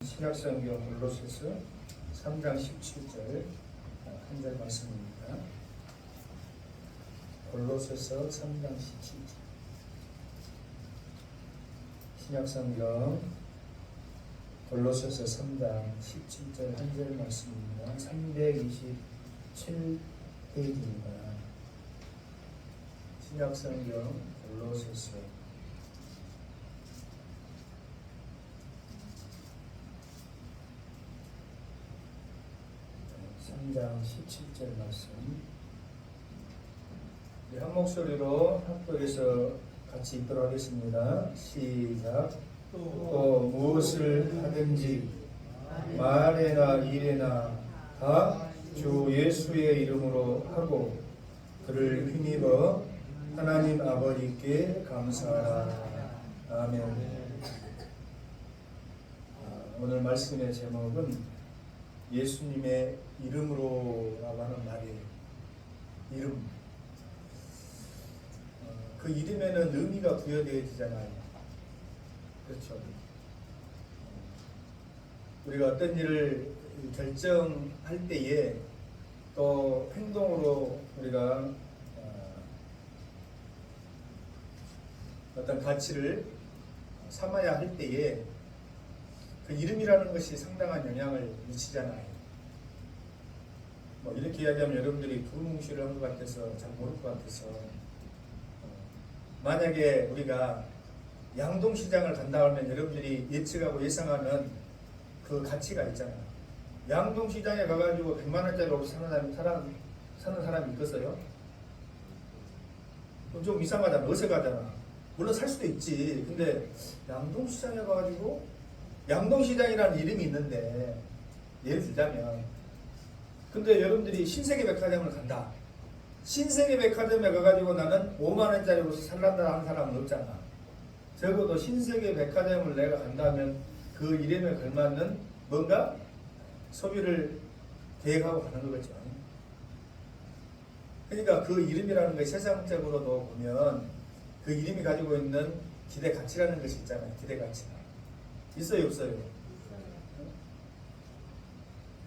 신약성경 골로새서 3장 17절 한 절 말씀입니다. 골로새서 3장 17절. 신약성경 골로새서 3장 17절 한 절 말씀입니다. 327페이지입니다. 신약성경 골로새서 3장 17절 말씀. 한 목소리로 합독해서 같이 읽도록 하겠습니다. 시작. 또 무엇을 하든지 말에나 일에나 다 주 예수의 이름으로 하고 그를 힘입어 하나님 아버지께 감사하라. 아멘. 오늘 말씀의 제목은 예수님의 이름으로라고 하는 말이에요. 이름. 그 이름에는 의미가 부여되어지잖아요. 그렇죠. 우리가 어떤 일을 결정할 때에 또 행동으로 우리가 어떤 가치를 삼아야 할 때에 그 이름이라는 것이 상당한 영향을 미치잖아요. 뭐 이렇게 이야기하면 여러분들이 두루뭉실을 한 것 같아서 잘 모를 것 같아서 만약에 우리가 양동시장을 간다 하면 여러분들이 예측하고 예상하는 그 가치가 있잖아요. 양동시장에 가가지고 100만 원짜리 옷 사는 사람이 있겠어요? 좀 이상하잖아. 어색하잖아. 물론 살 수도 있지. 근데 양동시장에 가가지고 양동시장이라는 이름이 있는데 예를 들자면 근데 여러분들이 신세계백화점을 간다. 신세계백화점에 가가지고 나는 5만 원짜리 옷을 살란다 하는 사람은 없잖아. 적어도 신세계백화점을 내가 간다면 그 이름에 걸맞는 뭔가 소비를 계획하고 가는 거겠죠. 그러니까 그 이름이라는 게 세상적으로도 보면 그 이름이 가지고 있는 기대 가치라는 것이 있잖아요. 기대 가치가. 있어요, 없어요?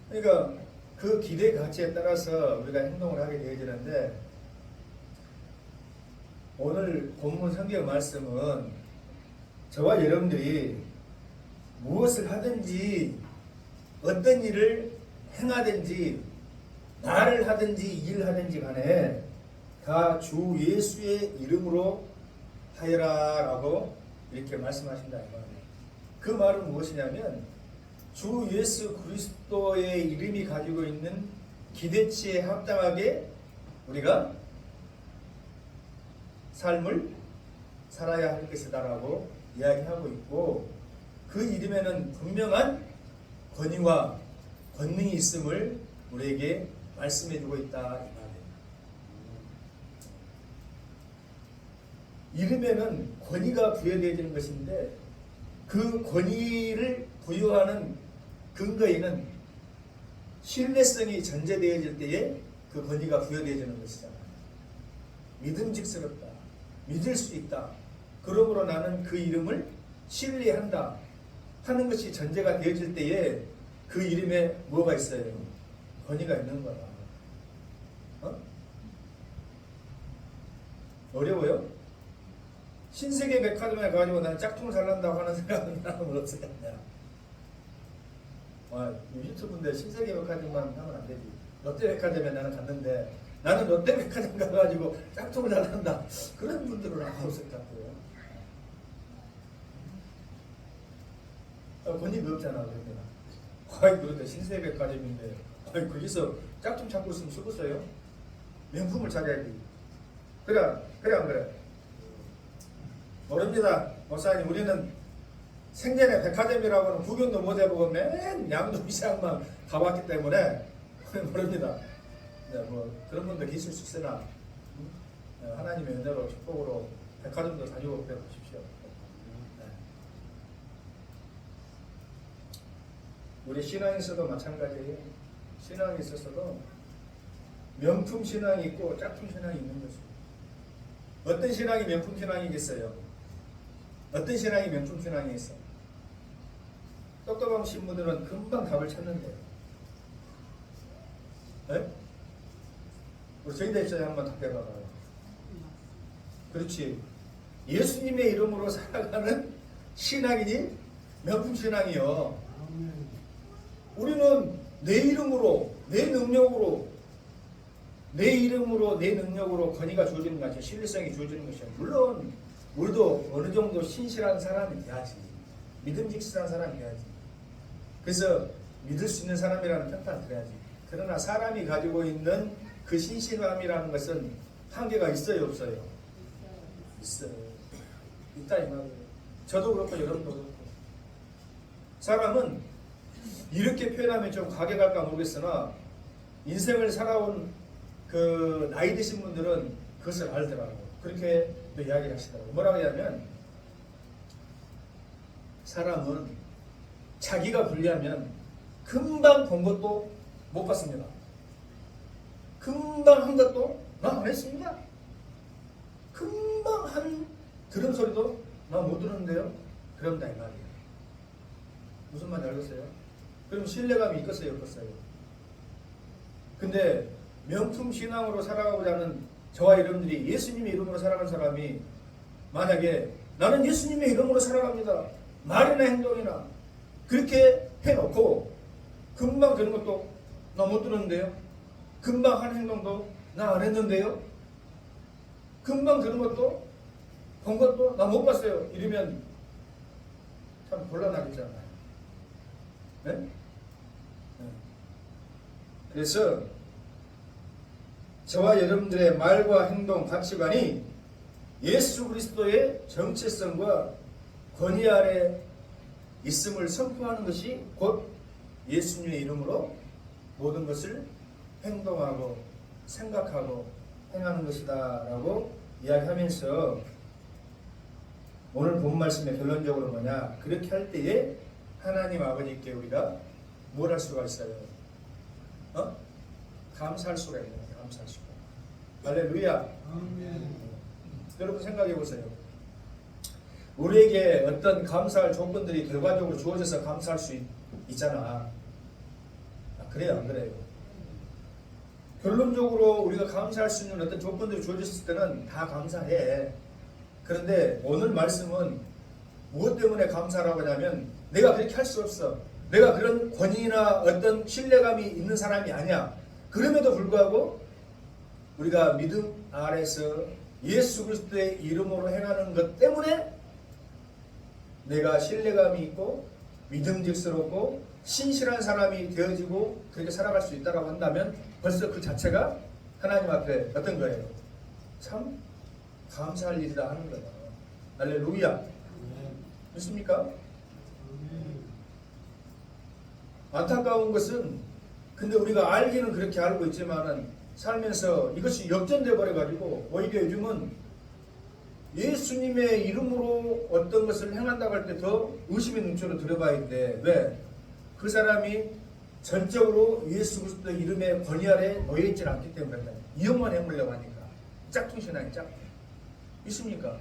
그러니까 그 기대 가치에 따라서 우리가 행동을 하게 되어지는데 오늘 본문 성경 말씀은 저와 여러분들이 무엇을 하든지 어떤 일을 행하든지 말을 하든지 일을 하든지 간에 다 주 예수의 이름으로 하여라 라고 이렇게 말씀하신다 이 말이에요. 그 말은 무엇이냐면 주 예수 그리스도의 이름이 가지고 있는 기대치에 합당하게 우리가 삶을 살아야 할 것이다라고 이야기하고 있고 그 이름에는 분명한 권위와 권능이 있음을 우리에게 말씀해주고 있다 이 말이에요. 이름에는 권위가 부여되어지는 것인데 그 권위를 부여하는 근거에는 신뢰성이 전제되어질 때에 그 권위가 부여되어지는 것이잖아요. 믿음직스럽다. 믿을 수 있다. 그러므로 나는 그 이름을 신뢰한다 하는 것이 전제가 되어질 때에 그 이름에 뭐가 있어요? 권위가 있는 거다. 어려워요? 신세계 백화점에 가가지고 나는 짝퉁을 살란다고 하는 사람은 없었겠냐? 유튜브인데 신세계 백화점만 하면 안 되지. 롯데백화점에 나는 갔는데 나는 롯데백화점 가가지고 짝퉁을 살란다. 그런 분들은 아마 없을 것 같고요. 권위가 없잖아. 그런데 신세계백화점인데 거기서 짝퉁 찾고 있으면 쓰겠어요? 명품을 찾아야지. 그래 안 그래? 모릅니다. 목사님 우리는 생전에 백화점이라고는 구경도 못 해보고 맨 양동시장만 가봤기 때문에 모릅니다. 네, 뭐 그런 분들 계실 수 있으나 하나님의 은혜로 축복으로 백화점도 다니고 그래 보십시오. 네. 우리 신앙에서도 마찬가지예요. 신앙에 있어서도 명품 신앙이 있고 짝퉁 신앙이 있는 것입니다. 어떤 신앙이 명품 신앙이겠어요? 어떤 신앙이 명품 신앙이 있어? 똑똑한 신부들은 금방 답을 찾는데요. 네? 우리 정의대 입장에 한번 답해봐봐요. 그렇지. 예수님의 이름으로 살아가는 신앙이니 명품 신앙이요. 우리는 내 이름으로, 내 능력으로, 내 이름으로, 내 능력으로 권위가 주어지는 것이 신뢰성이 주어지는 것이야. 물론 우리도 어느 정도 신실한 사람이 돼야지. 믿음직스러운 사람이 돼야지. 그래서 믿을 수 있는 사람이라는 평가를 드려야지. 그러나 사람이 가지고 있는 그 신실함이라는 것은 한계가 있어요, 없어요? 있어요. 있다 이 말이에요. 저도 그렇고 여러분도 그렇고. 사람은 이렇게 표현하면 좀 과격할까 모르겠으나 인생을 살아온 그 나이 드신 분들은 그것을 알더라고요. 그렇게 또 이야기를 하시더라고요. 뭐라고 하냐면 사람은 자기가 불리하면 금방 본 것도 못 봤습니다. 금방 한 것도 나 안 했습니다. 금방 한 들은 소리도 나 못 들었는데요. 그런다 이 말이에요. 무슨 말인지 알겠어요? 그럼 신뢰감이 있겠어요, 없겠어요? 근데 명품 신앙으로 살아가고자 하는 저와 여러분들이 예수님의 이름으로 살아가는 사람이 만약에 나는 예수님의 이름으로 살아갑니다. 말이나 행동이나 그렇게 해놓고 금방 되는 것도 나 못 들었는데요. 금방 한 행동도 나 안 했는데요. 금방 들은 것도 본 것도 나 못 봤어요. 이러면 참 곤란하겠잖아요. 네? 네. 그래서 저와 여러분들의 말과 행동, 가치관이 예수 그리스도의 정체성과 권위 아래 있음을 선포하는 것이 곧 예수님의 이름으로 모든 것을 행동하고 생각하고 행하는 것이다 라고 이야기하면서 오늘 본 말씀의 결론적으로 뭐냐, 그렇게 할 때에 하나님 아버지께 우리가 뭘 할 수가 있어요? 감사할 수가 있는 거예요. 감사할 수가. 할렐루야. 여러분 생각해 보세요. 우리에게 어떤 감사할 조건들이 결과적으로 주어져서 감사할 수 있잖아. 그래요, 안 그래요? 결론적으로 우리가 감사할 수 있는 어떤 조건들이 주어졌을 때는 다 감사해. 그런데 오늘 말씀은 무엇 때문에 감사라고 하냐면 내가 그렇게 할 수 없어. 내가 그런 권위나 어떤 신뢰감이 있는 사람이 아니야. 그럼에도 불구하고 우리가 믿음 아래서 예수 그리스도의 이름으로 행하는 것 때문에 내가 신뢰감이 있고 믿음직스럽고 신실한 사람이 되어지고 그렇게 살아갈 수 있다고 한다면 벌써 그 자체가 하나님 앞에 어떤 거예요? 참 감사할 일이다 하는 거다. 할렐루야. 믿습니까? 안타까운 것은 근데 우리가 알기는 그렇게 알고 있지만은 살면서 이것이 역전돼 버려가지고 오히려 요즘은 예수님의 이름으로 어떤 것을 행한다고 할 때 더 의심의 눈초로 들어봐야 돼. 왜? 그 사람이 전적으로 예수 그리스도의 이름의 권위 아래 놓여있지 않기 때문에 그런다. 이용만 해보려고 하니까. 짝퉁 신앙이 짝퉁. 있습니까?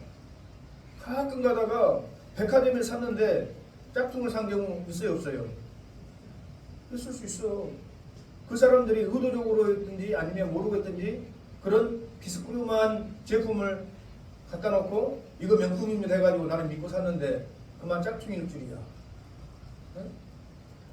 가끔 가다가 백화점에 샀는데 짝퉁을 산 경우 있어요, 없어요? 있을 수 있어. 그 사람들이 의도적으로 했든지 아니면 모르고 했든지 그런 비스꾸름한 제품을 갖다 놓고 이거 명품입니다 해가지고 나는 믿고 샀는데 그만 짝퉁일 줄이야. 네?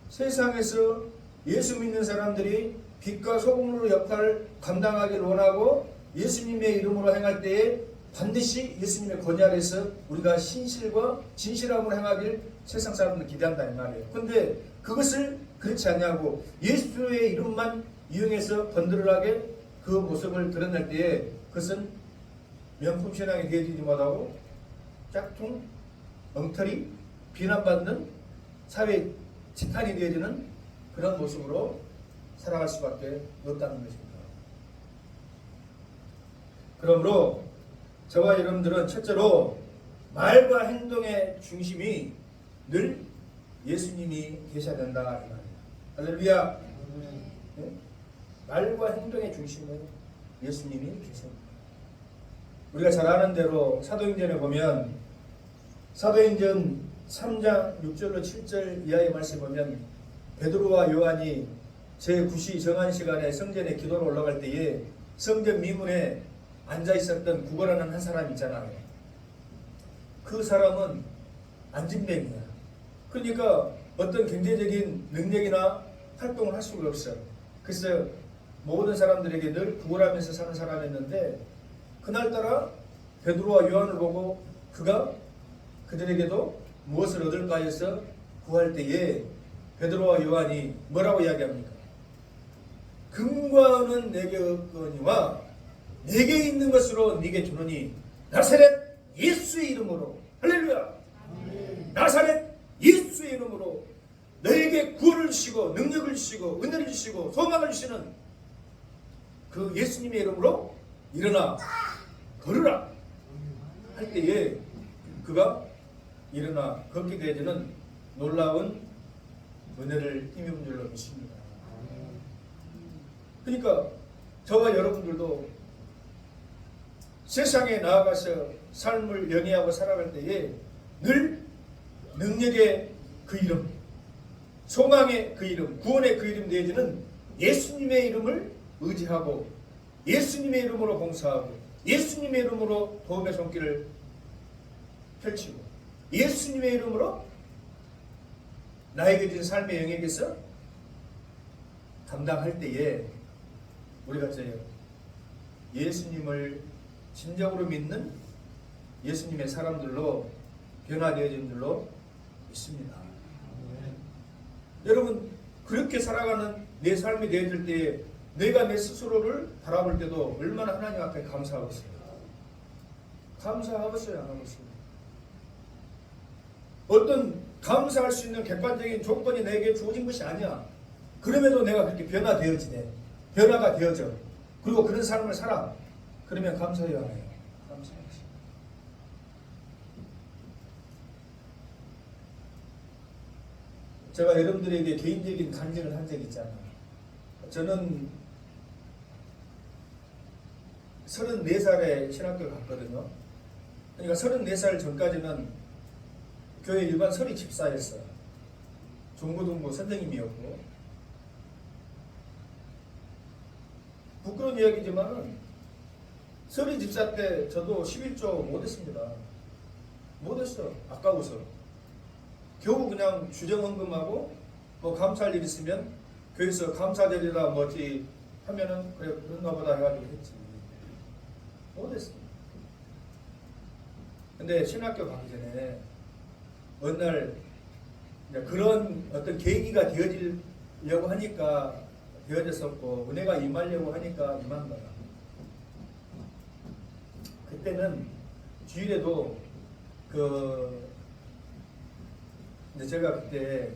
세상에서 예수 믿는 사람들이 빛과 소금으로 역할을 감당하기를 원하고 예수님의 이름으로 행할 때에 반드시 예수님의 권위 아래서 우리가 신실과 진실함으로 행하길 세상 사람들은 기대한다 이 말이에요. 근데 그것을 그렇지 않냐고 예수의 이름만 이용해서 번들어하게 그 모습을 드러낼 때에 그것은 명품 신앙이 되어지지 못하고 짝퉁, 엉터리, 비난받는 사회 지탄이 되어지는 그런 모습으로 살아갈 수밖에 없다는 것입니다. 그러므로 저와 여러분들은 첫째로 말과 행동의 중심이 늘 예수님이 계셔야 된다 이 말이에요. 할렐루야. 네? 말과 행동의 중심은 예수님이 계십니다. 우리가 잘 아는 대로 사도행전에 보면 사도행전 3장 6절로 7절 이하의 말씀 보면 베드로와 요한이 제9시 정한 시간에 성전에 기도로 올라갈 때에 성전 미문에 앉아 있었던 구걸하는 한 사람 있잖아요. 그 사람은 안진뱅이야. 그러니까 어떤 경제적인 능력이나 활동을 할 수가 없어. 그래서 모든 사람들에게 늘 구걸하면서 사는 사람이었는데 그날따라 베드로와 요한을 보고 그가 그들에게도 무엇을 얻을까 해서 구할 때에 베드로와 요한이 뭐라고 이야기합니까? 금과 은은 내게 없거니와 내게 있는 것으로 네게 주노니 나사렛 예수의 이름으로 할렐루야. 나사렛 예수의 이름으로 너에게 구원을 주시고 능력을 주시고 은혜를 주시고 소망을 주시는 그 예수님의 이름으로 일어나 걸으라 할 때에 그가 일어나 걷게 되어지는 놀라운 은혜를 힘입은 줄로 믿습니다. 그러니까 저와 여러분들도 세상에 나아가서 삶을 영위하고 살아갈 때에 늘 능력의 그 이름, 소망의 그 이름, 구원의 그 이름 내지는 예수님의 이름을 의지하고 예수님의 이름으로 봉사하고 예수님의 이름으로 도움의 손길을 펼치고 예수님의 이름으로 나에게 준 삶의 영역에서 감당할 때에 우리가 예수님을 진정으로 믿는 예수님의 사람들로 변화되어진 줄로 믿습니다. 여러분 그렇게 살아가는 내 삶이 되어질 때에 내가 내 스스로를 바라볼 때도 얼마나 하나님 앞에 감사하겠어요. 감사하겠어요, 안 하겠어요? 어떤 감사할 수 있는 객관적인 조건이 내게 주어진 것이 아니야. 그럼에도 내가 그렇게 변화되어지네. 변화가 되어져. 그리고 그런 삶을 살아. 그러면 감사해요, 안 해요? 감사하지. 제가 여러분들에게 개인적인 간증을 한 적이 있잖아요. 저는 34살에 신학교를 갔거든요. 그러니까 34살 전까지는 교회 일반 서리 집사였어요. 중고등부 선생님이었고 부끄러운 이야기지만 서리 집사 때 저도 11조 못했습니다. 못했어. 아까워서. 겨우 그냥 주정헌금하고 뭐 감사할 일 있으면 교회에서 감사절이라 뭐지 하면은 그래 그런가 보다 해가지고 했지. 못했습니다. 근데 신학교 가기 전에 어느 날 그런 어떤 계기가 되어지려고 하니까 되어졌었고 은혜가 임하려고 하니까 임한 거야. 그때는 주일에도 제가 그때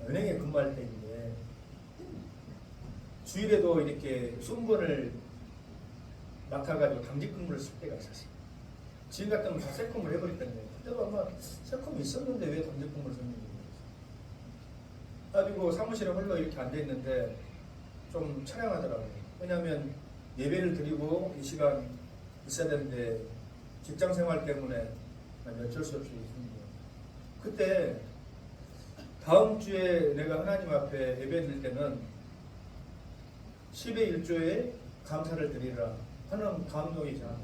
은행에 근무할 때인데 주일에도 이렇게 순번을 맡아가지고 당직 근무를 쓸 때가 있었어요. 지금 같으면 다 세컴을 해버렸던 거예요. 그때도 아마 세컴이 있었는데 왜 당직 근무를 썼는지 가지고 사무실에 홀로 이렇게 앉아있는데 좀 차량하더라고요. 왜냐하면 예배를 드리고 이 시간 있어야 되는데 직장생활 때문에 어쩔 수 없이 있습니다. 그때 다음 주에 내가 하나님 앞에 예배 드릴 때는 10의 1조에 감사를 드리라 하는 감동이 저한테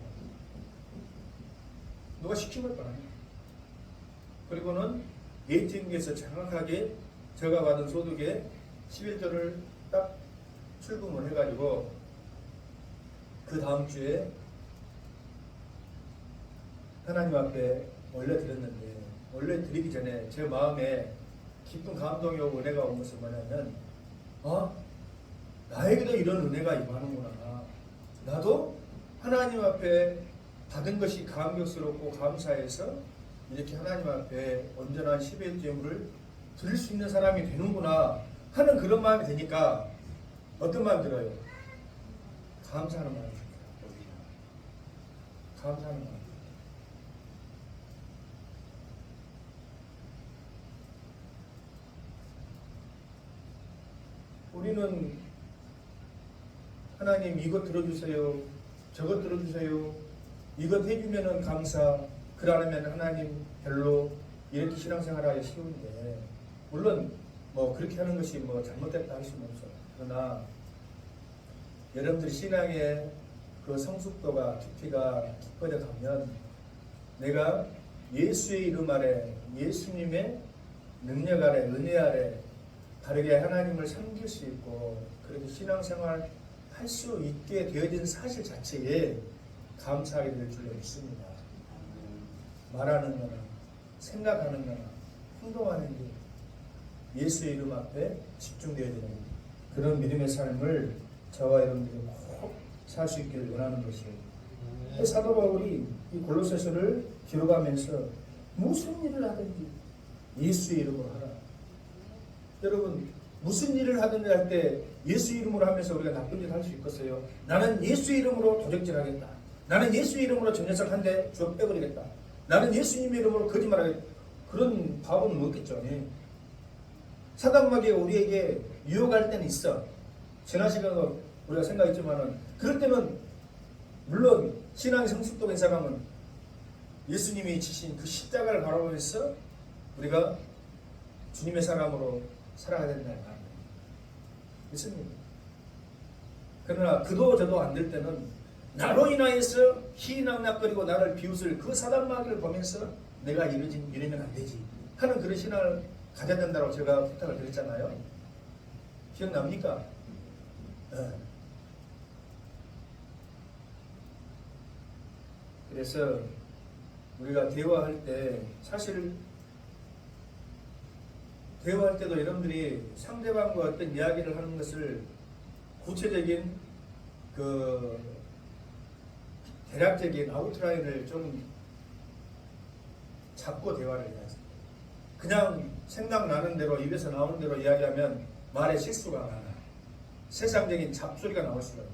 누가 시킨 것도 아니에요. 그리고는 ATM기에서 정확하게 제가 받은 소득의 11조를 딱 출금을 해가지고 그 다음 주에 하나님 앞에 올려드렸는데 올려드리기 전에 제 마음에 깊은 감동이 오고 은혜가 온 것은 뭐냐면 나에게도 이런 은혜가 임하는구나. 나도 하나님 앞에 받은 것이 감격스럽고 감사해서 이렇게 하나님 앞에 온전한 10의 제물을 드릴 수 있는 사람이 되는구나 하는 그런 마음이 드니까 어떤 마음이 들어요? 감사하는 마음이 들어요. 감사하는 마음. 우리는 하나님 이것 들어주세요. 저것 들어주세요. 이것 해주면은 감사. 그러면 하나님 별로 이렇게 신앙생활하기 쉬운데, 물론 뭐 그렇게 하는 것이 뭐 잘못됐다 할 수는 없어. 그러나 여러분들 신앙의 그 성숙도가 깊이가 깊어져 가면 내가 예수의 이름 아래, 예수님의 능력 아래, 은혜 아래 바르게 하나님을 섬길 수 있고 그렇게 신앙생활 할 수 있게 되어진 사실 자체에 감사하게 될 줄로 믿습니다. 말하는 거나 생각하는 거나 행동하는 게 예수의 이름 앞에 집중되어야 되는 그런 믿음의 삶을 저와 여러분들이 꼭 살 수 있기를 원하는 것이에요. 사도 바울이 이 골로새서를 기록하면서 무슨 일을 하든지 예수의 이름으로 하라. 여러분 무슨 일을 하든지 할 때 예수 이름으로 하면서 우리가 나쁜 일 할 수 있겠어요? 나는 예수 이름으로 도적질하겠다. 나는 예수 이름으로 저 녀석 한 대 주워 빼버리겠다. 나는 예수님의 이름으로 거짓말하겠다. 그런 바보는 없겠죠. 사단마귀가 우리에게 유혹할 때는 있어. 지난 시간에 우리가 생각했지만은 그럴 때는 물론 신앙의 성숙도가 있는 사람은 예수님이 지신 그 십자가를 바라보면서 우리가 주님의 사람으로 살아야 된다는 말. 있습니다. 그러나 그도 저도 안 될 때는 나로 인하여서 희낙낙거리고 나를 비웃을 그 사단마귀를 보면서 내가 이러면 안 되지 하는 그런 신앙을 가져야 된다고 제가 부탁을 드렸잖아요. 기억납니까? 그래서 우리가 대화할 때 사실 대화할 때도 여러분들이 상대방과 어떤 이야기를 하는 것을 구체적인 그 대략적인 아웃라인을 좀 잡고 대화를 해야 합니다. 그냥 생각나는 대로 입에서 나오는 대로 이야기하면 말에 실수가 많아. 세상적인 잡소리가 나올 수가 있다.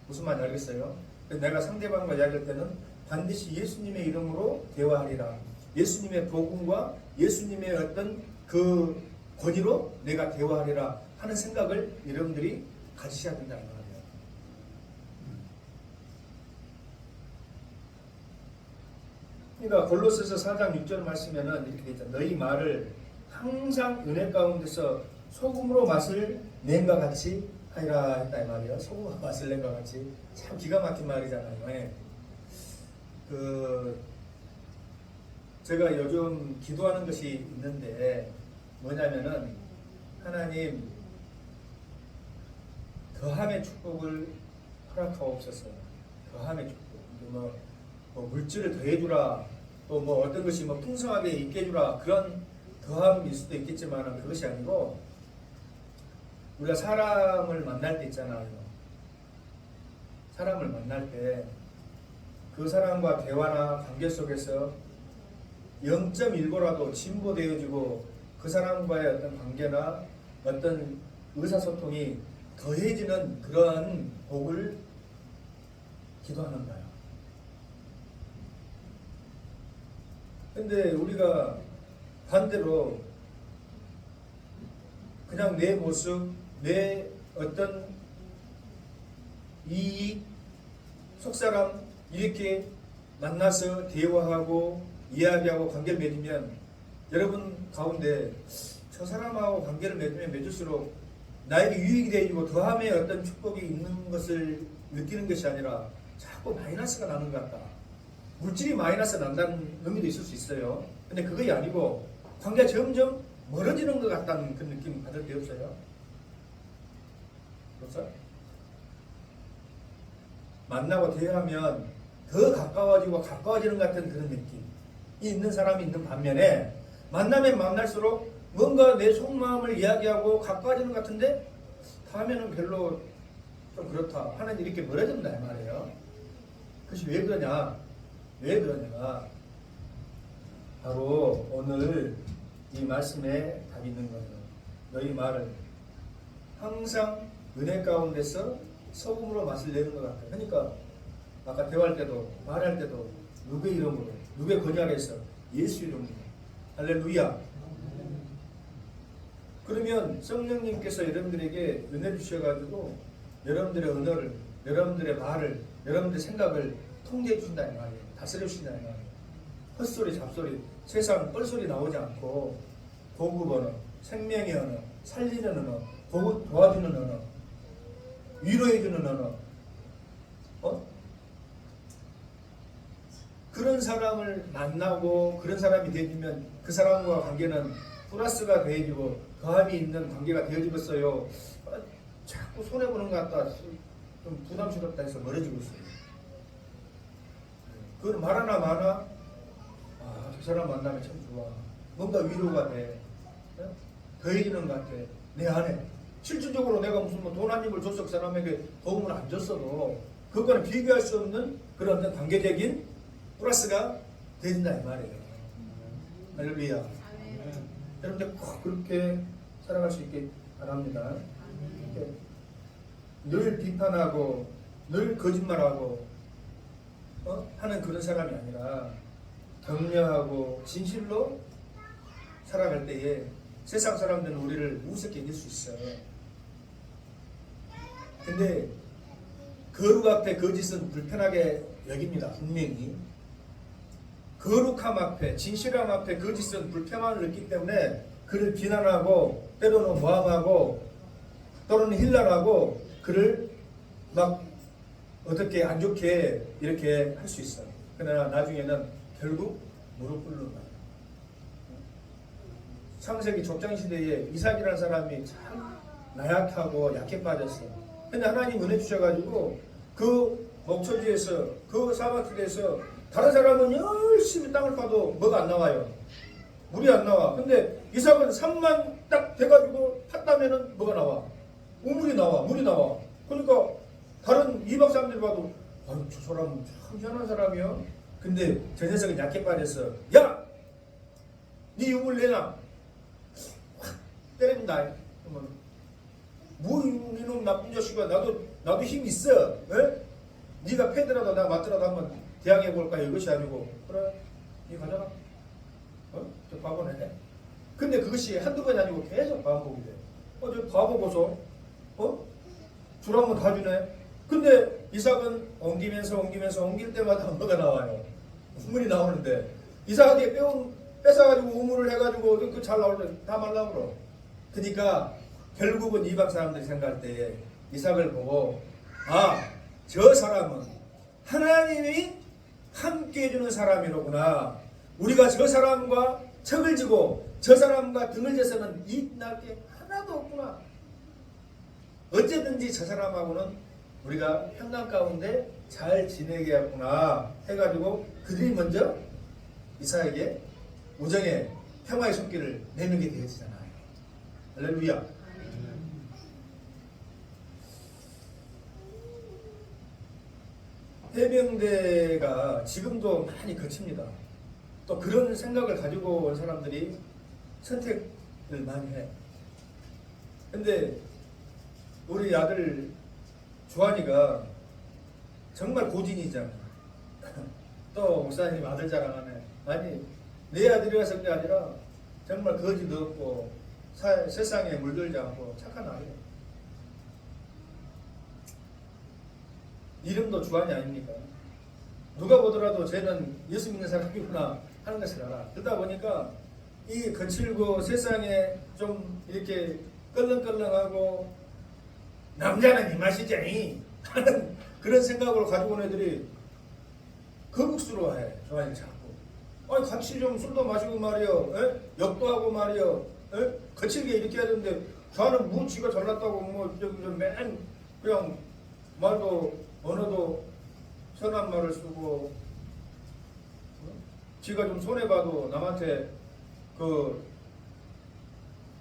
무슨 말인지 알겠어요? 내가 상대방과 이야기할 때는 반드시 예수님의 이름으로 대화하리라. 예수님의 복음과 예수님의 어떤 그 권위로 내가 대화하리라 하는 생각을 여러분들이 가지셔야 된다는 거예요. 그러니까 골로새서 4장 6절 말씀에는 이렇게 되어 있죠. 너희 말을 항상 은혜 가운데서 소금으로 맛을 낸과 같이 하리라 했다 이 말이에요. 소금으로 맛을 낸과 같이. 참 기가 막힌 말이잖아요. 제가 요즘 기도하는 것이 있는데 뭐냐면은 하나님 더함의 축복을 허락하옵소서. 더함의 축복. 뭐 물질을 더해주라. 또 뭐 어떤 것이 뭐 풍성하게 있게 해주라. 그런 더함일 수도 있겠지만 그것이 아니고 우리가 사람을 만날 때 있잖아요. 사람을 만날 때 그 사람과 대화나 관계 속에서 0.1고라도 진보되어지고 그 사람과의 어떤 관계나 어떤 의사소통이 더해지는 그러한 복을 기도하는 거예요. 근데 우리가 반대로 그냥 내 모습, 내 어떤 이익, 속사람 이렇게 만나서 대화하고 이야기하고 관계를 맺으면 여러분 가운데 저 사람하고 관계를 맺으면 맺을수록 나에게 유익이 되고 더함의 어떤 축복이 있는 것을 느끼는 것이 아니라 자꾸 마이너스가 나는 것 같다. 물질이 마이너스 난다는 의미도 있을 수 있어요. 근데 그게 아니고 관계가 점점 멀어지는 것 같다는 그런 느낌 받을 때 없어요? 그렇죠? 만나고 대화하면 더 가까워지고 가까워지는 것 같은 그런 느낌이 있는 사람이 있는 반면에 만나면 만날수록 뭔가 내 속마음을 이야기하고 가까워지는 것 같은데 다음에는 별로 좀 그렇다. 하나님 이렇게 멀어진다 이 말이에요. 그것이 왜 그러냐? 왜 그러냐? 바로 오늘 이 말씀에 답이 있는 거예요. 너희 말을 항상 은혜 가운데서 소금으로 맛을 내는 것 같아요. 그러니까 아까 대화할 때도 말할 때도 누구의 이름으로 누구의 권위 아래서 예수 이름으로 할렐루야. 그러면 성령님께서 여러분들에게 은혜 주셔가지고 여러분들의 언어를, 여러분들의 말을, 여러분들의 생각을 통제해 주신다는 말이에요. 다스려 주신다는 말이에요. 헛소리 잡소리 세상 뻘소리 나오지 않고 고급 언어, 생명의 언어, 살리는 언어, 도와주는 언어, 위로해주는 언어, 그런 사람을 만나고 그런 사람이 되어지면 그 사람과 관계는 플러스가 되어지고 더함이 있는 관계가 되어지겠어요. 자꾸 손해보는 것 같다, 좀 부담스럽다 해서 멀어지고 있어요. 그걸 말하나 마나, 저 사람 만나면 참 좋아, 뭔가 위로가 돼, 더해지는 것 같아 내 안에. 실질적으로 내가 무슨 돈 한 입을 줬어 그 사람에게 도움을 안 줬어도 그거는 비교할 수 없는 그런 관계적인 플러스가 된다 이 말이에요. 할렐루야. 여러분들 꼭 그렇게 살아갈 수 있게 바랍니다. 늘 비판하고 늘 거짓말하고 하는 그런 사람이 아니라 격려하고 진실로 살아갈 때에 세상 사람들은 우리를 우습게 여길 수 있어요. 근데 거룩 앞에 거짓은 불편하게 여깁니다. 분명히 거룩함 앞에, 진실함 앞에 거짓은 불편함을 느끼기 때문에 그를 비난하고 때로는 모함하고 또는 힐난하고 그를 막 어떻게 안 좋게 이렇게 할 수 있어요. 그러나 나중에는 결국 무릎 꿇는 거예요. 창세기 족장시대에 이삭이라는 사람이 참 나약하고 약해 빠졌어요. 근데 하나님 은혜 주셔가지고 그 목초지에서 그 사막지대에서 다른 사람은 열심히 땅을 파도 뭐가 안 나와요. 물이 안 나와. 근데 이삭은 산만 딱 돼가지고 팠다면은 뭐가 나와? 우물이 나와. 물이 나와. 그러니까 다른 이방 사람들이 봐도 저 사람은 참 희한한 사람이야. 근데 저 녀석은 약해 빠졌어. 야! 네 우물 내놔. 확 때린다. 뭐 이놈 나쁜 자식아. 나도 힘 있어. 에? 네가 패더라도 나 맞더라도 한번 대항해볼까 이것이 아니고 그래 니 가져가. 저 바보네. 근데 그것이 한두 번이 아니고 계속 반복이 돼. 저 바보 보소. 줄 한번 다 주네. 근데 이삭은 옮기면서 옮길 때마다 뭐가 나와요. 우물이 나오는데 이삭에게 뺏어가지고 우물을 해가지고 그 잘 나오는데 다 말라버려. 그러니까 결국은 이방 사람들이 생각할 때 이삭을 보고 저 사람은 하나님이 함께 해주는 사람이로구나. 우리가 저 사람과 척을 지고 저 사람과 등을 져서는 이익날 게 하나도 없구나. 어쨌든지 저 사람하고는 우리가 평강 가운데 잘 지내겠구나 해가지고 그들이 먼저 이삭에게 우정의 평화의 손길을 내밀게 되어지잖아요. 할렐루야. 해병대가 지금도 많이 거칩니다. 또 그런 생각을 가지고 온 사람들이 선택을 많이 해. 근데 우리 아들 주한이가 정말 고진이잖아. 또 목사님 아들 자랑하네. 아니 내 아들이라서 그게 아니라 정말 거짓 없고 세상에 물들지 않고 착한 아이예요. 이름도 주한이 아닙니까? 누가 보더라도 쟤는 예수 믿는 사람이구나 하는 것을 알아. 그러다 보니까 이 거칠고 세상에 좀 이렇게 껄렁껄렁하고 남자는 이 맛이지 하는 그런 생각을 가지고 온 애들이 거북스러워해. 주한이 자꾸. 아니 같이 좀 술도 마시고 말이요, 욕도 하고 말이요, 거칠게 이렇게 해야 되는데 주한은 뭐 지가 잘났다고 맨 그냥 말도 언어도 선한 말을 쓰고 지가 좀 손해봐도 남한테 그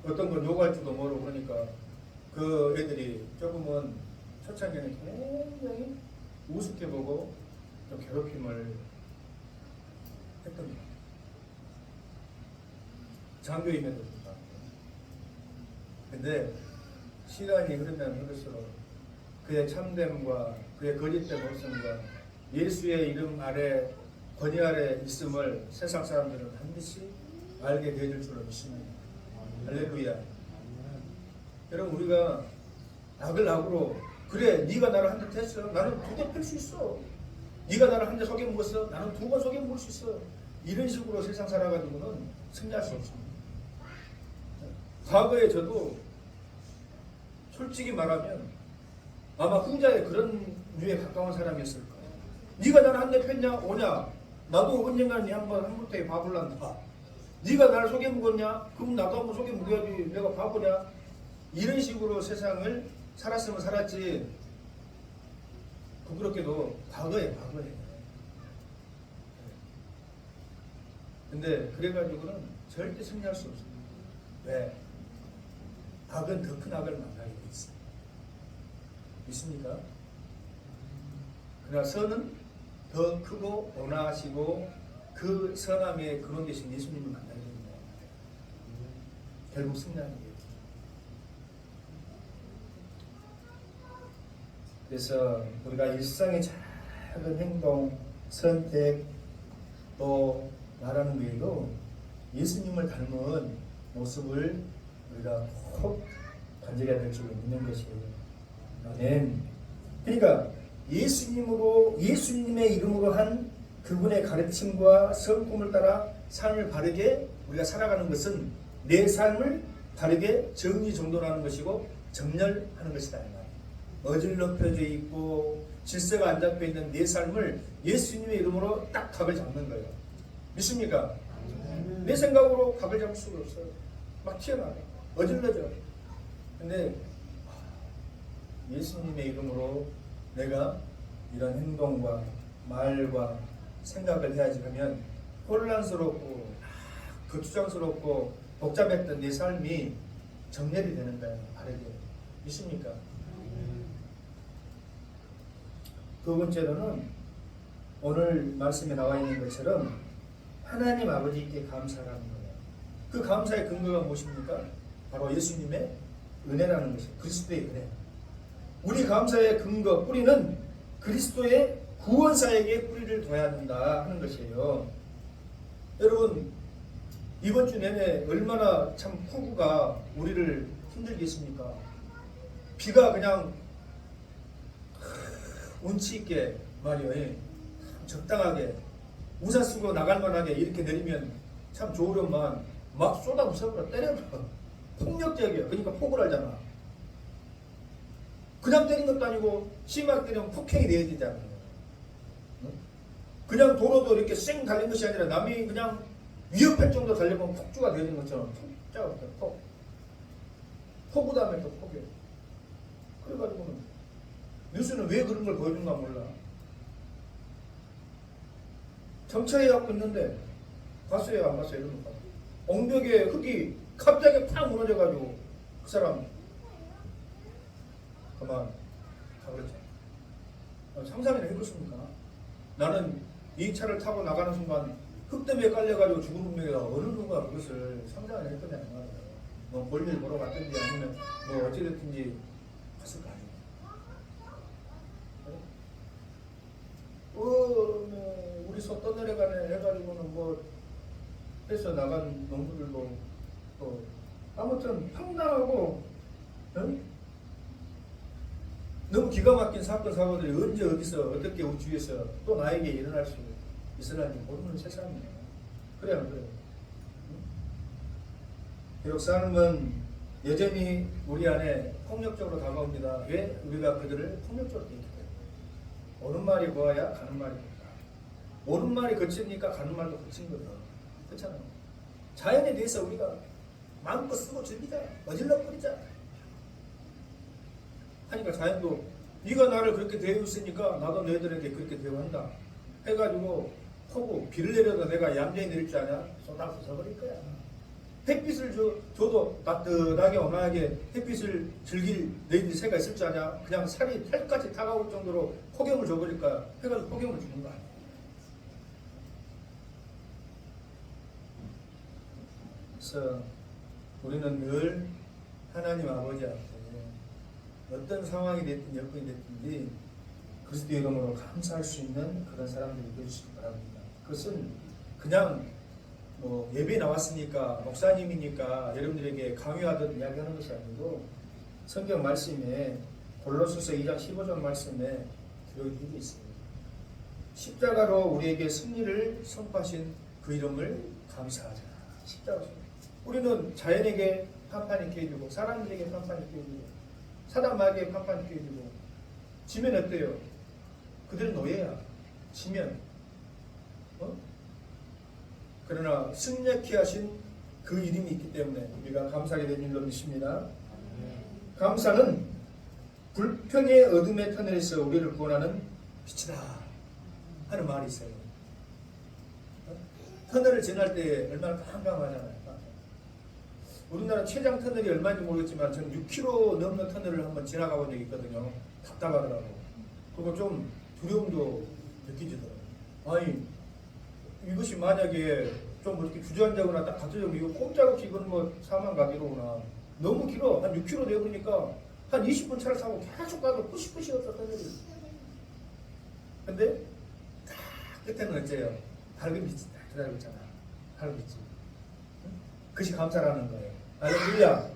어떤 걸 요구할 줄도 모르고 그러니까 그 애들이 조금은 초창기에는 굉장히 우습게 보고 좀 괴롭힘을 했던 겁니다. 장교임에도 불구하고. 근데 시간이 흐르면 흐를수록 그의 참됨과 그의 거짓된 모습과 예수의 이름 아래 권위 아래 있음을 세상 사람들은 반드시 알게 되어질 줄로 믿습니다. 할렐루야. 여러분 우리가 악을 악으로 그래 네가 나를 한 대 했어. 나는 두 대 팰 수 있어. 네가 나를 한 대 속여 먹었어. 나는 두 번 속여 먹을 수 있어. 이런 식으로 세상 살아가지고는 승리할 수 없습니다. 과거에 저도 솔직히 말하면 아마 후자의 그런 류에 가까운 사람이었을 거예요. 네가 나를 한 대 폈냐? 오냐? 나도 언젠가는 네 한 무대에 봐볼란다. 네가 나를 속에 묵었냐? 그럼 나도 한번 속에 묵어야지. 내가 바보냐? 이런 식으로 세상을 살았으면 살았지. 부끄럽게도 과거에. 근데 그래가지고는 절대 승리할 수 없습니다. 왜? 악은 더 큰 악을 만나게 돼 있어요. 믿습니까? 그러나 선은 더 크고 온화하시고 그 선함의 근원 되신 예수님을 만나게 됩니다. 결국 승리하는 거예요. 그래서 우리가 일상의 작은 행동, 선택, 또 말하는 외에도 예수님을 닮은 모습을 우리가 꼭 간직해야 될 줄 믿는 것이에요. 아멘. 그러니까 예수님의 이름으로 한 그분의 가르침과 성품을 따라 삶을 바르게 우리가 살아가는 것은 내 삶을 바르게 정리정돈하는 것이고 정렬하는 것이다. 어질러펴져 있고 질서가 안 잡혀 있는 내 삶을 예수님의 이름으로 딱 각을 잡는 거예요. 믿습니까? 내 생각으로 각을 잡을 수가 없어요. 막 튀어나와요. 어질러져. 근데 예수님의 이름으로 내가 이런 행동과 말과 생각을 해야지 하면 혼란스럽고 거추장스럽고 복잡했던 내 삶이 정렬이 되는 거예요. 바르게. 믿습니까? 두 번째로는 오늘 말씀에 나와 있는 것처럼 하나님 아버지께 감사하는 거예요. 그 감사의 근거가 무엇입니까? 바로 예수님의 은혜라는 것이에요. 그리스도의 은혜. 우리 감사의 근거, 뿌리는 그리스도의 구원사에게 뿌리를 둬야 한다 하는 것이에요. 여러분, 이번 주 내내 얼마나 참 폭우가 우리를 힘들게 했습니까? 비가 그냥 운치 있게 말이에요. 적당하게 우산 쓰고 나갈 만하게 이렇게 내리면 참 좋으련만 막 쏟아부숴버려 때려버려. 폭력적이야. 그러니까 폭을 하잖아. 그냥 때린 것도 아니고 심하게 때리면 폭행이 돼야 되잖아요. 그냥 도로도 이렇게 쌩 달린 것이 아니라 남이 그냥 위협할 정도 달려보면 폭주가 되는 것처럼 폭우 다음에 또 폭이에요. 그래가지고는 뉴스는 왜 그런 걸 보여준가 몰라. 정차해 갖고 있는데 봤어요 안 봤어요? 이런 거 봤어요. 엉벽에 흙이 갑자기 팍 무너져가지고 그 사람 그만 가버렸죠. 상상이나 해보십니까? 나는 이 차를 타고 나가는 순간 흙 때문에 깔려가지고 죽은 운명이다. 어느 누가 그것을 상상을 했더냐 이 말이에요. 뭐 볼일 보러 갔든지 아니면 뭐 어찌됐든지 갔을 거 아니에요. 우리 소 떠내려가네 해가지고는 뭐 해서 나간 농부들도 또 아무튼 황당하고 너무 기가 막힌 사건 사고들이 언제 어디서 어떻게 우리 주위에서 또 나에게 일어날 수 있으라니 모르는 세상이에요. 그래 안 그래요? 비록 삶은 여전히 우리 안에 폭력적으로 다가옵니다. 왜 우리가 그들을 폭력적으로 대입해요? 오는 말이 고와야 가는 말이 고와. 오는 말이 거치니까 가는 말도 거친 거예요. 그렇잖아요. 자연에 대해서 우리가 마음껏 쓰고 즐기자. 어질러 버리자. 하니까 자연도 네가 나를 그렇게 대우했으니까 나도 너희들에게 그렇게 대우한다. 해가지고 폭우 비를 내려도 내가 얌전히 내릴 줄 아냐? 쏟아부숴 버릴 거야. 햇빛을 줘도 따뜻하게 온화하게 햇빛을 즐길 너희들이 새가 있을 줄 아냐? 그냥 살이 털까지 다가올 정도로 폭염을 줘버릴 거야. 해가지고 폭염을 주는 거야. 그래서 우리는 늘 하나님 아버지 앞에 어떤 상황이 됐든 여건이 됐든지 그리스도의 이름으로 감사할 수 있는 그런 사람들이 되시기 바랍니다. 그것은 그냥 뭐 예배 나왔으니까 목사님이니까 여러분들에게 강요하듯 이야기하는 것이 아니고 성경 말씀에 골로새서 2장 15절 말씀에 기록이 되어 있습니다. 십자가로 우리에게 승리를 선포하신 그 이름을 감사하자. 십자가. 우리는 자연에게 판판이 깨지고 사람들에게 판판이 깨지고 사단 마귀에 판판이 깨지고 지면 어때요? 그들은 노예야. 지면. 그러나 승리케 하신 그 이름이 있기 때문에 우리가 감사하게 된 일로 믿습니다. 감사는 불평의 어둠의 터널에서 우리를 구원하는 빛이다 하는 말이 있어요. 터널을 지날 때 얼마나 깜깜하잖아요. 우리나라 최장 터널이 얼마인지 모르겠지만 저는 6km 넘는 터널을 한번 지나가 본 적이 있거든요. 답답하더라고. 그리고 좀 두려움도 느끼지더라고요. 아니 이것이 만약에 좀 이렇게 주저앉아거나 딱 갖춰지면 이거 꼼짝없이 이건 뭐 사망 가기로구나. 너무 길어. 한 6km 되어보니까 한 20분 차를 타고 계속 가도 뿌시뿌시 없어 터널이. 근데 딱 끝에는 어째요? 밝은 빛이 딱 기다리고 있잖아. 밝은 빛이. 그것이 감사라는 거예요. 할렐루야.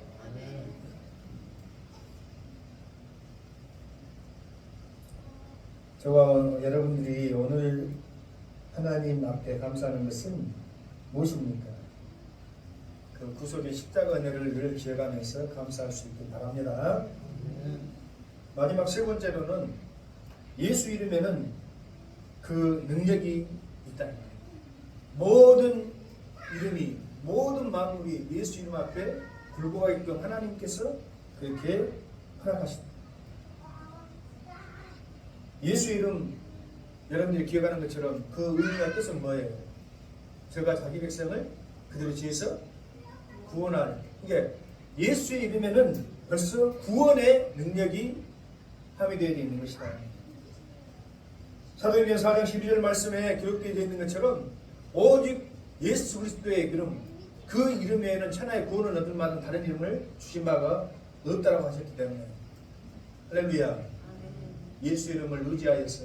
저와 여러분들이 오늘 하나님 앞에 감사하는 것은 무엇입니까? 그 구속의 십자가 은혜를 늘 기억하면서 감사할 수 있길 바랍니다. 마지막 세 번째로는 예수 이름에는 그 능력이 있다. 모든 이름이 모든 만물이 예수 이름 앞에 굴복하게끔 하나님께서 그렇게 허락하십니다. 예수 이름 여러분들이 기억하는 것처럼 그 의미와 뜻은 뭐예요? 저가 자기 백성을 그대로 지어서 구원할. 이게 예수의 이름에는 벌써 구원의 능력이 함유되어 있는 것이다. 사도행전 4장 12절 말씀에 기록되어 있는 것처럼 오직 예수 그리스도의 이름, 그 이름에는 천하의 구원을 얻을 만한 다른 이름을 주신 바가 없다라고 하셨기 때문에 할렐루야. 예수 이름을 의지하여서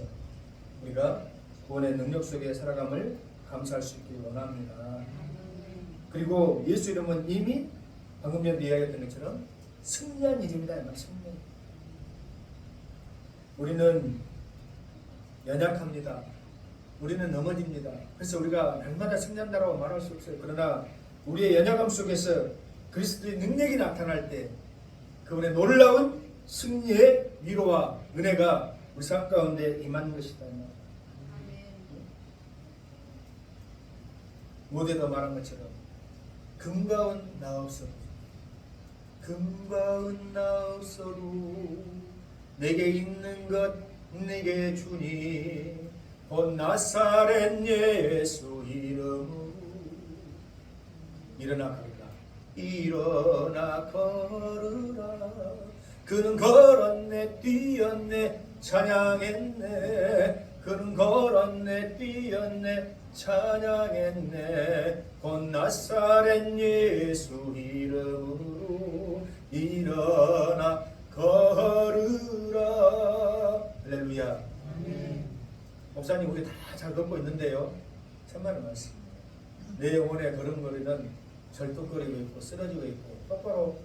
우리가 구원의 능력 속에 살아감을 감사할 수 있기를 원합니다. 그리고 예수 이름은 이미 방금 전에 이야기했던 것처럼 승리한 이름이다. 승리. 우리는 연약합니다. 우리는 넘어집니다. 그래서 우리가 날마다 승리한다라고 말할 수 없어요. 그러나 우리의 연약함 속에서 그리스도의 능력이 나타날 때 그분의 놀라운 승리의 위로와 은혜가 우리 삶 가운데 임하는 것이다. 모두에도 말한 것처럼 금가운 나 없어도 금가운 나 없어도 내게 있는 것 내게 주니 곧 나사렛 예수 이름으로 일어나 걸으라 일어나 걸으라 그는 걸었네 뛰었네 찬양했네 그는 걸었네 뛰었네 찬양했네 곧 나사렛 예수 이름으로 일어나 걸으라. 할렐루야. 목사님 우리 다 잘 걷고 있는데요. 천만의 말씀. 내 영혼의 걸음걸이는 절뚝거리고 있고 쓰러지고 있고 똑바로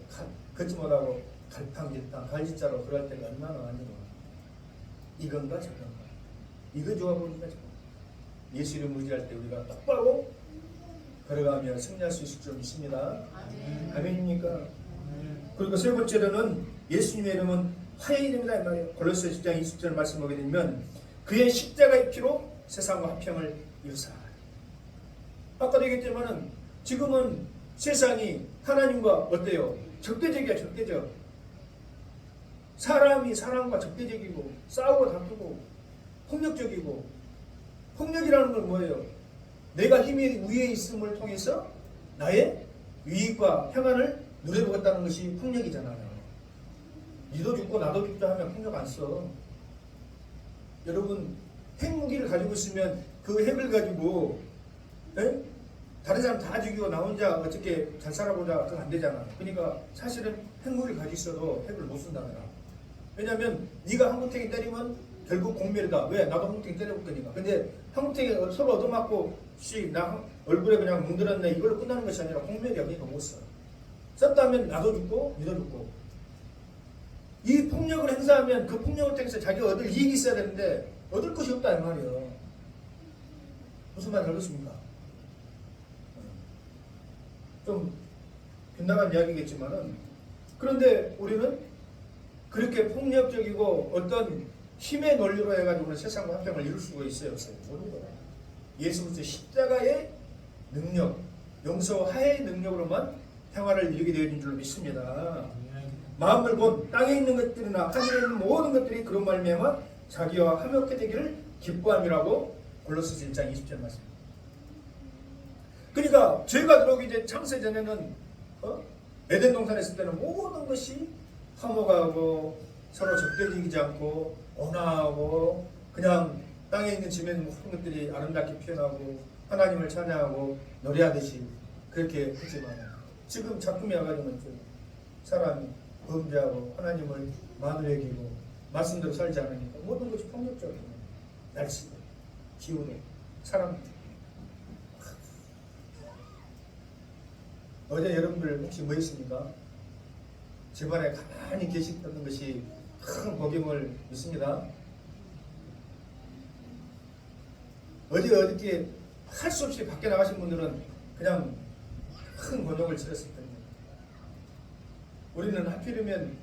걷지 못하고 갈팡질팡 갈짓자로 그럴 때가 얼마나 많이 와. 이건가 저건가. 이거 좋아 보니까 저거. 예수 이름 의지할 때 우리가 똑바로 걸어가며 승리할 수 있을 줄 믿습니다. 아멘입니까? 그리고 세 번째로는 예수님의 이름은 화해의 이름이다 이 말이에요. 골로새 10장 20절 말씀 보게 되면 그의 십자가의 피로 세상과 화평을 이루사. 아까도 얘기했지만은 지금은 세상이 하나님과 어때요? 적대적이야. 적대적. 사람이 사람과 적대적이고 싸우고 다투고 폭력적이고 폭력이라는 건 뭐예요? 내가 힘이 위에 있음을 통해서 나의 유익과 평안을 누려보겠다는 것이 폭력이잖아요. 니도 죽고 나도 죽자 하면 폭력 안 써. 여러분 핵무기를 가지고 있으면 그 핵을 가지고 다른 사람 다 죽이고 나 혼자 어떻게 잘 살아보자 그건 안 되잖아. 그러니까 사실은 핵무기를 가지고 있어도 핵을 못 쓴다는 거야. 왜냐하면 네가 한국탱이 때리면 결국 공멸이다. 왜? 나도 한국탱이 때려볼 거니까. 근데 한국탱이 서로 얻어맞고 나 얼굴에 그냥 뭉들었네 이걸로 끝나는 것이 아니라 공멸이야. 그러니까 못 써. 썼다면 나도 죽고 니도 죽고. 이 폭력을 행사하면 그 폭력을 통해서 자기가 얻을 이익이 있어야 되는데 얻을 것이 없다 이 말이에요. 무슨 말인지 알겠습니까? 좀 빗나간 이야기겠지만은, 그런데 우리는 그렇게 폭력적이고 어떤 힘의 논리로 해가지고는 세상과 화평을 이룰 수가 있어요, 없어요? 모르는 거야. 예수 그리스도 십자가의 능력, 용서하의 능력으로만 평화를 이루게 되어진 줄로 믿습니다. 마음을 곧 땅에 있는 것들이나 하늘에 있는 모든 것들이 그런 말미암아 자기와 화목해 되기를 기뻐함이라고 골로새서 1장 20절 말씀. 그러니까 죄가 들어오기 이제 창세 전에는 에덴 동산에 있을 때는 모든 것이 화목하고 서로 적대적이지 않고 온화하고 그냥 땅에 있는 짐에 있는 모든 것들이 아름답게 표현하고 하나님을 찬양하고 노래하듯이 그렇게 했지만, 지금 작품이 와가지고 사람이 범죄하고 하나님을 마음을 여기고 말씀대로 살지 않으니까 모든 것이 폭력적이고 날씨고 기후도 사람. 어제 여러분들 혹시 뭐 했습니까? 집안에 가만히 계셨던 것이 큰 복임을 믿습니다. 어저께 할 수 없이 밖에 나가신 분들은 그냥 큰 곤욕을 치렀을 겁니다. 우리는 하필이면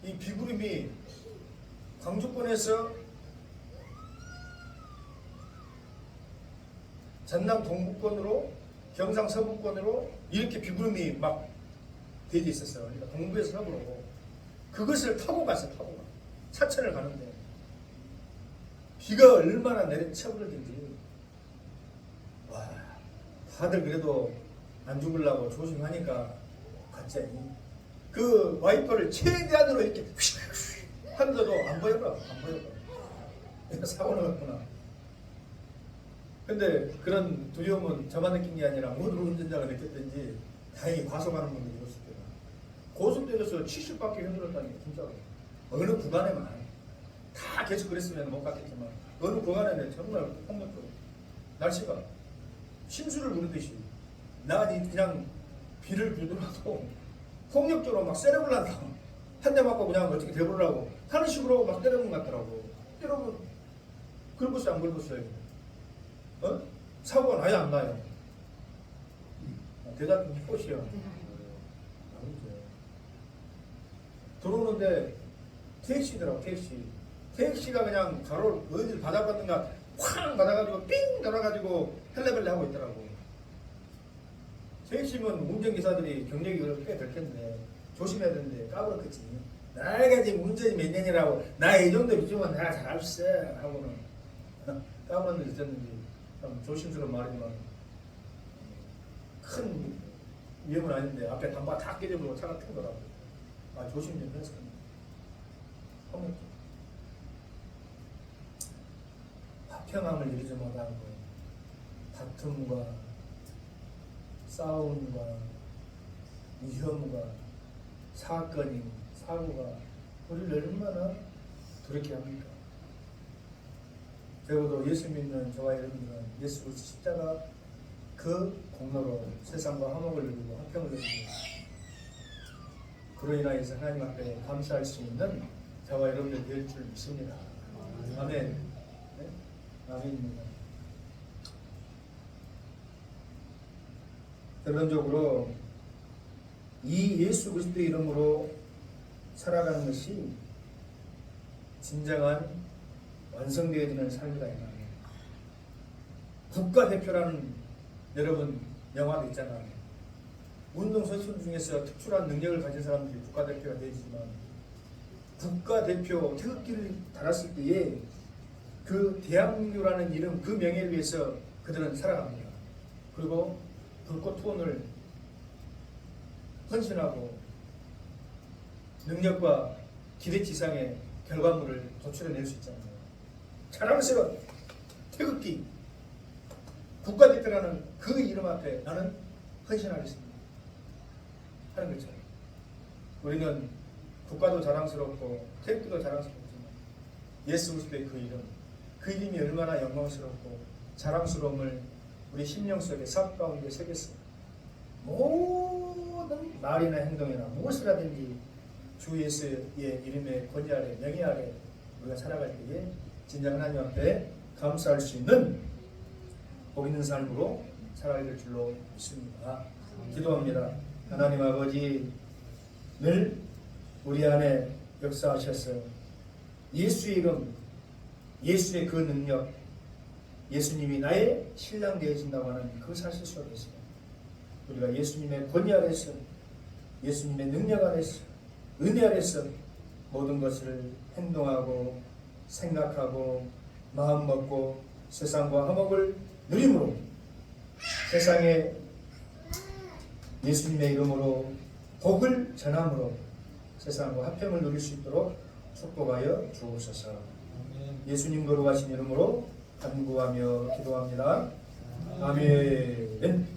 이 비구름이 광주권에서 전남 동부권으로 경상 서부권으로 이렇게 비구름이 막 되어 있었어요. 그러니까 동부에서 서부로 그것을 타고 갔어요. 타고 가. 차천을 가는데 비가 얼마나 내리쳐버리든지, 와, 다들 그래도 안 죽으려고 조심하니까 갔더니 그 와이퍼를 최대한으로 이렇게 하는데도 안 보여봐. 안 보여봐. 사고는 났구나. 근데 그런 두려움은 저만 느낀 게 아니라 모든 운전자가 느꼈든지 다행히 과속하는 분들이 있었을 때가 고속도로에서 70바퀴 흔들었다는 게 진짜로 어느 구간에만 다 계속 그랬으면 못 갔겠지만 어느 구간에는 정말 폭력적으로 날씨가 심수를 부르듯이 나가니 그냥 비를 불더라도 폭력적으로 막 세려보려다 한 대 맞고 그냥 어떻게 돼보려고 하는 식으로 막 때려본 것 같더라고. 여러분 긁었어요 안 긁었어요? 사고가 나야 안 나요? 대답이 꽃이요. 들어오는데 택시더라고. 택시가 그냥 가로를 어디를 받아봤는가 확 받아가지고 삥 돌아가지고 헬레벨레 하고 있더라고. 택시면 운전기사들이 경력이 꽤 될 텐데 조심해야 되는데 까불었겠지. 나이가 지금 운전이 몇 년이라고 나 이 정도 비주면 내가 잘할 수 있어 하고는 까불은 데 있었는지 참 조심스러운 말이지만 큰 위험은 아닌데 앞에 단바 다 깨져버리고 차가 튼 거라고. 아, 조심 좀 했을 겁니다. 화평함을 이루지 못하고 다툼과 싸움과 위험과 사건이 사고가 우리를 얼마나 두렵게 합니까? 적어도 예수 믿는 저와 여러분들은 예수 그리스도 십자가 그 공로로 세상과 화목을 이루고 화평을 이루고 그로 인하여서 하나님 앞에 감사할 수 있는 저와 여러분들 될 줄 믿습니다. 아멘. 네? 아멘입니다. 결론적으로 이 예수 그리스도의 이름으로 살아가는 것이 진정한 완성되어지는 삶이다 이 말이에요. 국가대표라는 여러분 영화도 있잖아요. 운동선수 중에서 특출한 능력을 가진 사람들이 국가대표가 되지만 국가대표 태극기를 달았을 때에 그 대한민국이라는 이름 그 명예를 위해서 그들은 살아갑니다. 그리고 불꽃 투혼을 헌신하고 능력과 기대치상의 결과물을 도출해낼 수 있잖아요. 자랑스러운 태극기 국가대표라는 그 이름 앞에 나는 헌신하겠습니다 하는 거죠. 우리는 국가도 자랑스럽고 태극기도 자랑스럽지만 예수 그리스도의 그 이름이 얼마나 영광스럽고 자랑스러움을 우리 심령 속에 삶 가운데 새겼어. 모든 말이나 행동이나 무엇이라든지 주 예수의 이름의 권위 아래 명예 아래 우리가 살아갈 때에 진정 하나님 앞에 감사할 수 있는 복 있는 삶으로 살아야 될 줄로 믿습니다. 기도합니다. 하나님 아버지, 늘 우리 안에 역사하셔서 예수의 이름, 예수의 그 능력, 예수님이 나의 신랑 되어진다고 하는 그 사실 속에서 우리가 예수님의 권위 아래서, 예수님의 능력 아래서, 은혜 아래서 모든 것을 행동하고 생각하고 마음 먹고 세상과 화목을 누림으로 세상에 예수님의 이름으로 복을 전함으로 세상과 화평을 누릴 수 있도록 축복하여 주옵소서. 예수님 거룩하신 이름으로 간구하며 기도합니다. 아멘.